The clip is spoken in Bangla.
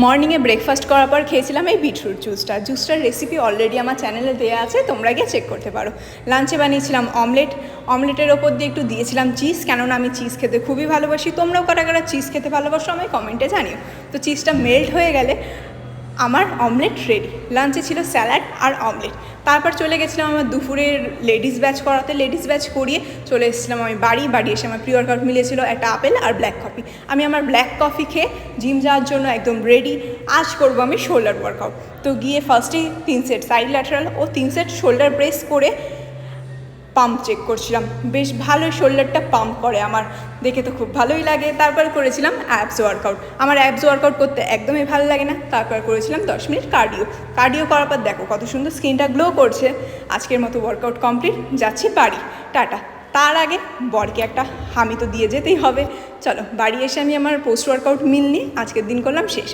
মর্নিংয়ে ব্রেকফাস্ট করার পর খেয়েছিলাম এই বিটরুট জুসটার রেসিপি অলরেডি আমার চ্যানেলে দেওয়া আছে, তোমরা গিয়ে চেক করতে পারো। লাঞ্চে বানিয়েছিলাম অমলেটের ওপর দিয়ে একটু দিয়েছিলাম চিজ, কেননা আমি চিজ খেতে খুবই ভালোবাসি। তোমরাও কারা কারা চিজ খেতে ভালোবাসো আমি কমেন্টে জানিও। তো চিজটা মেল্ট হয়ে গেলে আমার অমলেট রেডি। লাঞ্চে ছিল স্যালাড আর অমলেট। তারপর চলে গেছিলাম আমার দুপুরের লেডিস ব্যাচ করাতে। লেডিস ব্যাচ করিয়ে চলে এসেছিলাম আমি বাড়ি এসে আমার প্রি ওয়ার্কআউট মিলিয়েছিল একটা আপেল আর ব্ল্যাক কফি। আমি আমার ব্ল্যাক কফি খেয়ে জিম যাওয়ার জন্য একদম রেডি। আজ করবো আমি শোল্ডার ওয়ার্কআউট। তো গিয়ে ফার্স্টেই 3 সেট সাইড ল্যাটারাল ও 3 সেট শোল্ডার প্রেস করে পাম্প চেক করছিলাম। বেশ ভালোই শোল্ডারটা পাম্প করে আমার, দেখে তো খুব ভালোই লাগে। তারপর করেছিলাম অ্যাবস ওয়ার্কআউট। আমার অ্যাবস ওয়ার্কআউট করতে একদমই ভালো লাগে না। তারপর করেছিলাম 10 মিনিট কার্ডিও করার পর দেখো কত সুন্দর স্কিনটা গ্লো করছে। আজকের মতো ওয়ার্কআউট কমপ্লিট, যাচ্ছি বাড়ি, টাটা। তার আগে বরকে একটা হামি তো দিয়ে যেতেই হবে। চলো বাড়ি এসে আমি আমার পোস্ট ওয়ার্কআউট মিল নিয়ে আজকের দিন করলাম শেষ।